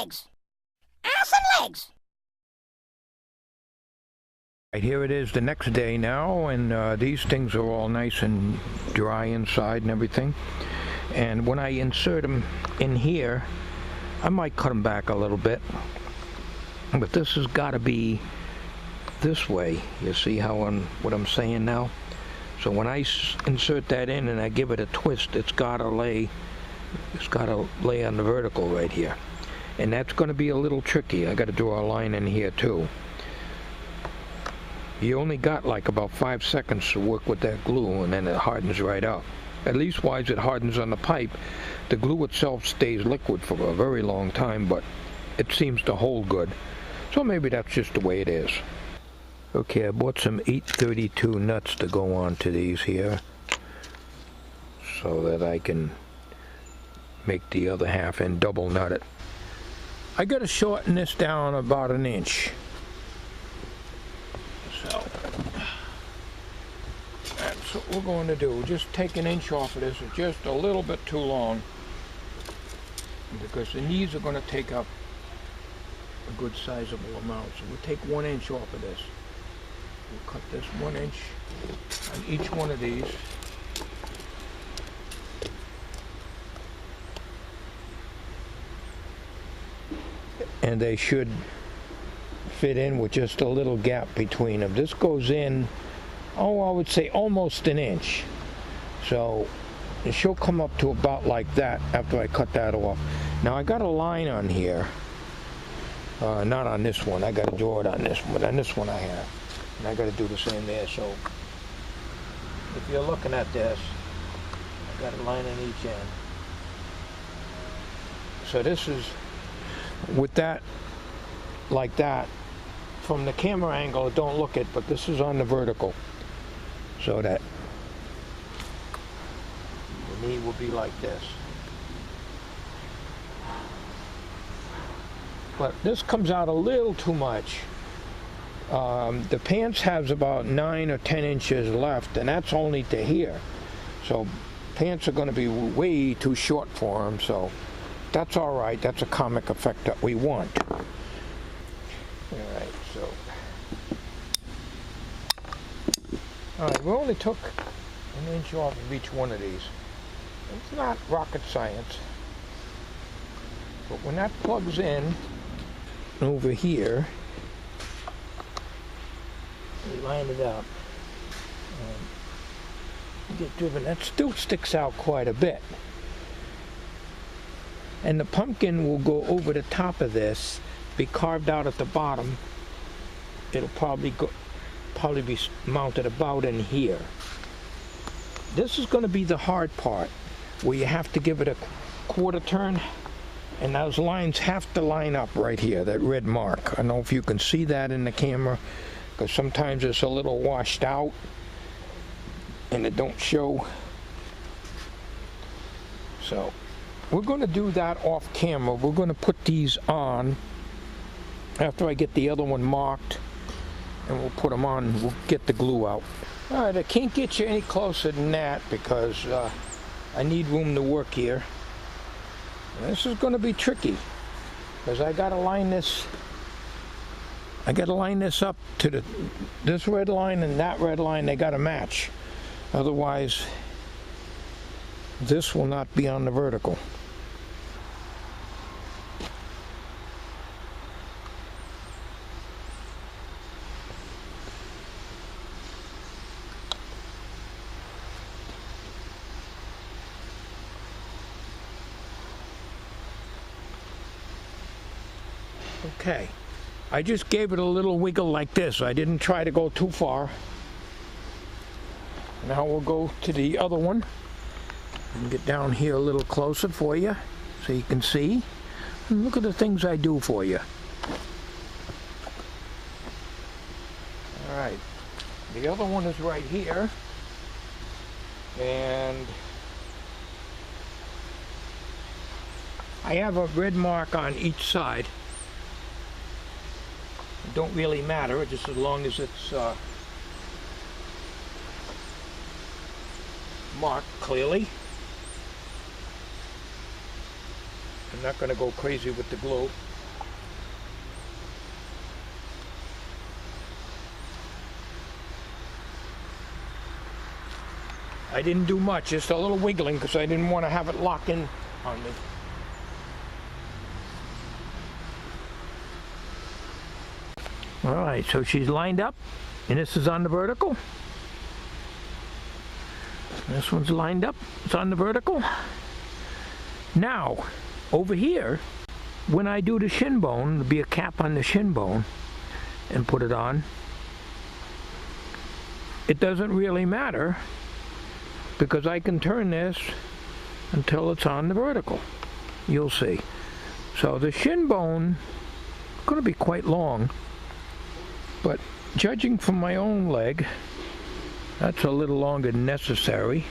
legs! Ass and legs! Right, here it is the next day now, and these things are all nice and dry inside and everything. And when I insert them in here, I might cut them back a little bit. But this has got to be this way. You see what I'm saying now? So when I insert that in and I give it a twist, it's got to lay on the vertical right here. And that's going to be a little tricky. I got to draw a line in here too. You only got like about 5 seconds to work with that glue, and then it hardens right up. At least wise it hardens on the pipe. The glue itself stays liquid for a very long time, but it seems to hold good. So maybe that's just the way it is. Okay, I bought some 832 nuts to go on to these here, so that I can make the other half and double nut it. I got to shorten this down about an inch. So that's what we're going to do. Just take an inch off of this. It's just a little bit too long, because the knees are going to take up a good sizable amount. So we'll take 1 inch off of this. We'll cut this 1 inch on each one of these. And they should fit in with just a little gap between them. This goes in, I would say almost an inch. So it should come up to about like that after I cut that off. Now I got a line on here. Not on this one. I got to draw it on this one. But on this one I have. And I got to do the same there. So if you're looking at this, I got a line on each end. So this is with that, like that. From the camera angle, it don't look it, but this is on the vertical. So that the knee will be like this. But this comes out a little too much. The pants has about 9 or 10 inches left, and that's only to here. So pants are going to be way too short for them, so that's all right. That's a comic effect that we want. All right, so. All right, we only took an inch off of each one of these. It's not rocket science. But when that plugs in over here, we line it up and get driven. That still sticks out quite a bit. And the pumpkin will go over the top of this, be carved out at the bottom. It'll probably be mounted about in here. This is going to be the hard part, where you have to give it a quarter turn, and those lines have to line up right here, that red mark. I don't know if you can see that in the camera, because sometimes it's a little washed out and it don't show. So we're going to do that off camera. We're going to put these on after I get the other one marked, and we'll put them on. We'll get the glue out. All right, I can't get you any closer than that because I need room to work here. And this is going to be tricky because I got to line this. I got to line this up to this red line and that red line. They got to match. Otherwise, this will not be on the vertical. Okay, I just gave it a little wiggle like this. I didn't try to go too far. Now we'll go to the other one and get down here a little closer for you so you can see. And look at the things I do for you. All right, the other one is right here, and I have a red mark on each side. It don't really matter, just as long as it's marked clearly. I'm not going to go crazy with the glue. I didn't do much, just a little wiggling because I didn't want to have it lock in on me. All right, so she's lined up, and this is on the vertical. This one's lined up, it's on the vertical. Now, over here, when I do the shin bone, there'll be a cap on the shin bone and put it on. It doesn't really matter because I can turn this until it's on the vertical. You'll see. So the shin bone is going to be quite long, but judging from my own leg, that's a little longer than necessary.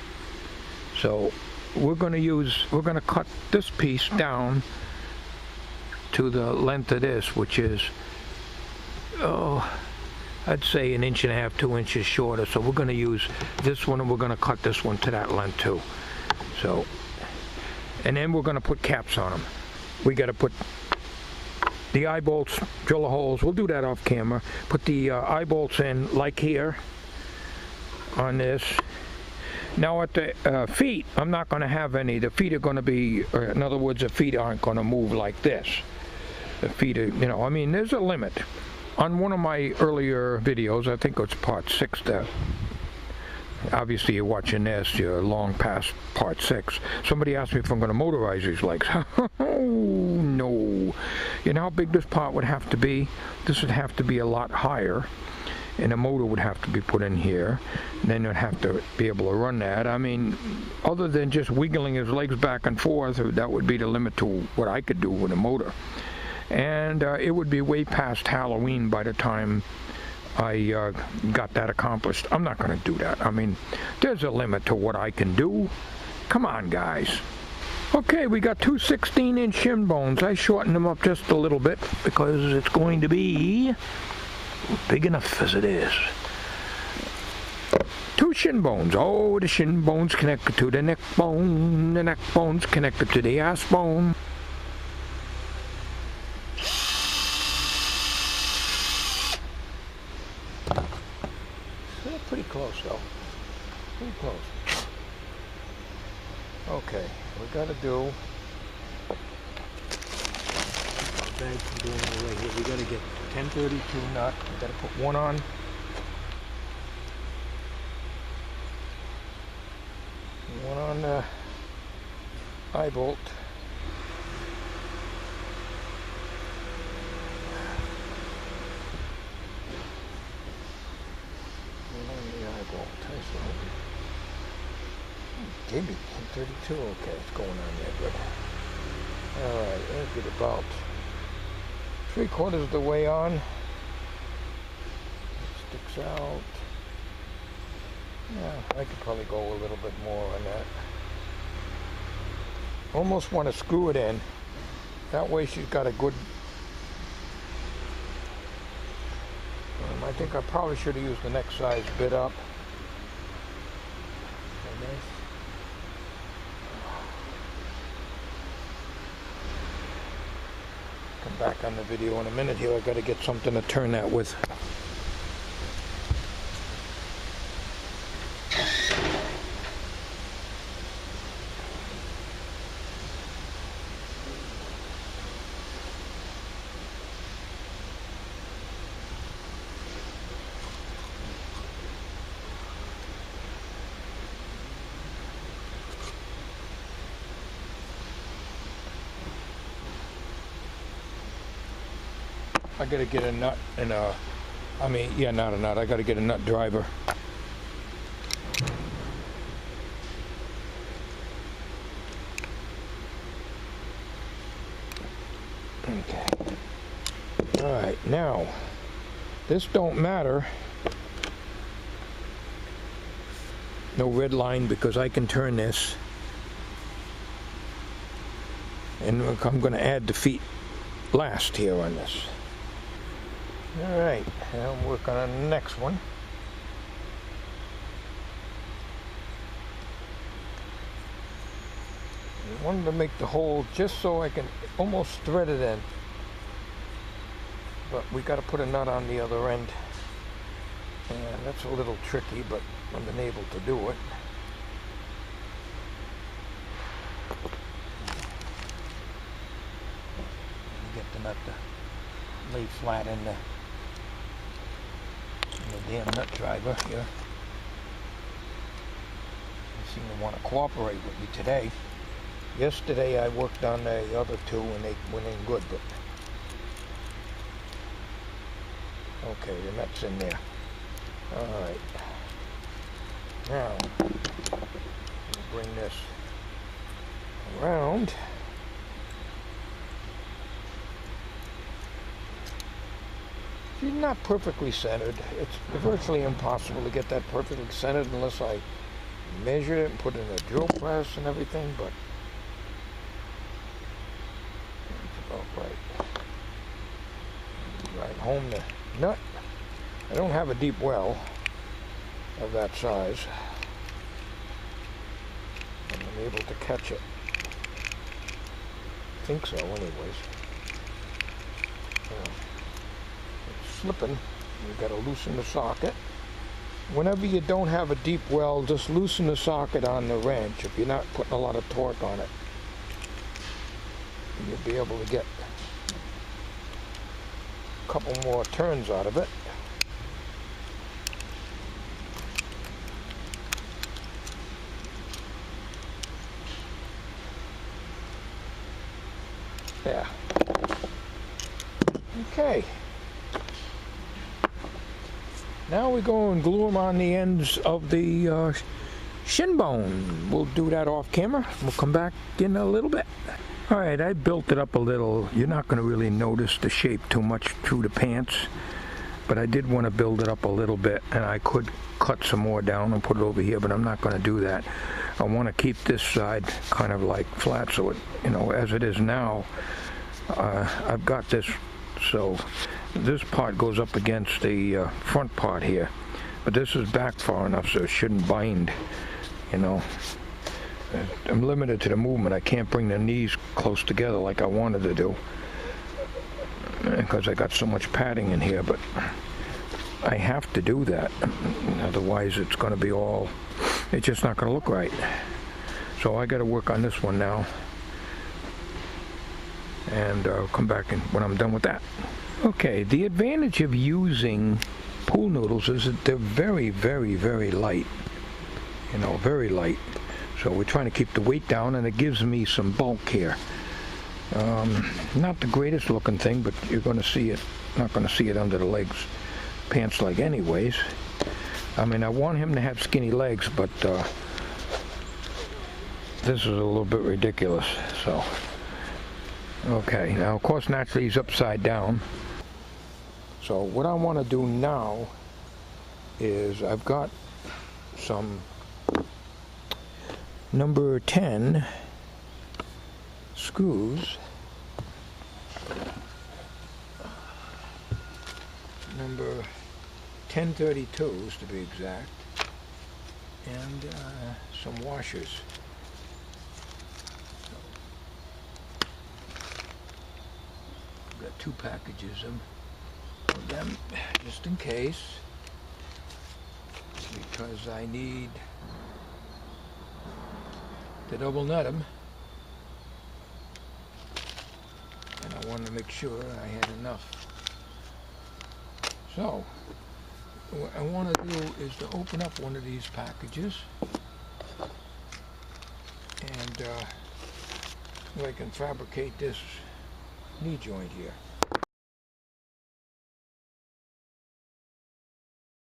So we're going to cut this piece down to the length of this, which is, I'd say 1.5 inches, 2 inches shorter. So we're going to use this one, and we're going to cut this one to that length too. So, and then we're going to put caps on them. We got to put the eye bolts, drill the holes. We'll do that off camera. Put the eye bolts in like here on this. Now at the feet, I'm not going to have any. The feet are going to be, in other words, the feet aren't going to move like this. The feet are, you know, I mean, there's a limit. On one of my earlier videos, I think it's part 6 there. Obviously you're watching this, you're long past part 6. Somebody asked me if I'm going to motorize these legs. Oh, no. You know how big this part would have to be? This would have to be a lot higher. And a motor would have to be put in here. And then you'd have to be able to run that. I mean, other than just wiggling his legs back and forth, that would be the limit to what I could do with a motor. And it would be way past Halloween by the time I got that accomplished. I'm not going to do that. I mean, there's a limit to what I can do. Come on, guys. Okay, we got two 16-inch shin bones. I shortened them up just a little bit because it's going to be big enough as it is. Two shin bones. Oh, the shin bone's connected to the neck bone. The neck bone's connected to the ass bone. Pretty close though. Pretty close. Okay, we gotta do. Bag from doing it right here. We gotta get 1032 nut. We gotta put one on. One on the eye bolt. Gave me 1032. Okay, it's going on there. Good. All right, let's get about 3/4 of the way on. It sticks out. Yeah, I could probably go a little bit more on that. Almost want to screw it in. That way she's got a good. I think I probably should have used the next size bit up. And this. Come back on the video in a minute here. I got to get something to turn that with. I gotta get a nut and not a nut, I gotta get a nut driver. Okay. Alright, now, this don't matter. No red line because I can turn this. And I'm gonna add the feet last here on this. Alright, I'll work on the next one. I wanted to make the hole just so I can almost thread it in. But we got to put a nut on the other end. And that's a little tricky, but I've been able to do it. not to lay flat in the damn nut driver here. They seem to want to cooperate with me today. Yesterday I worked on the other two and they went in good, but okay, the nut's in there. Alright. Now, we'll bring this around. She's not perfectly centered. It's virtually impossible to get that perfectly centered unless I measure it and put it in a drill press and everything, but it's about right. Right home the nut. I don't have a deep well of that size, and I'm able to catch it. I think so, anyways. It's slipping. You've got to loosen the socket. Whenever you don't have a deep well, just loosen the socket on the wrench if you're not putting a lot of torque on it. And you'll be able to get a couple more turns out of it. Yeah. Okay. Now we go and glue them on the ends of the shin bone. We'll do that off camera. We'll come back in a little bit. Alright, I built it up a little. You're not going to really notice the shape too much through the pants, but I did want to build it up a little bit, and I could cut some more down and put it over here, but I'm not going to do that. I want to keep this side kind of like flat, so it, you know, as it is now, I've got this, so this part goes up against the front part here, but this is back far enough so it shouldn't bind, you know. I'm limited to the movement. I can't bring the knees close together like I wanted to do because I got so much padding in here, but I have to do that, otherwise it's going to be all, it's just not going to look right. So I got to work on this one now, and I'll come back when I'm done with that. Okay, the advantage of using pool noodles is that they're very, very, very light. You know, very light. So we're trying to keep the weight down, and it gives me some bulk here. Not the greatest looking thing, but you're going to see it. Not going to see it under the legs, pants leg anyways. I mean, I want him to have skinny legs, but this is a little bit ridiculous. So, okay, now of course naturally he's upside down. So what I want to do now is I've got some number 10 screws, number 1032s to be exact, and some washers. I've got 2 packages of them just in case, because I need to double nut them, and I wanted to make sure I had enough. So what I want to do is to open up one of these packages, and so I can fabricate this knee joint here.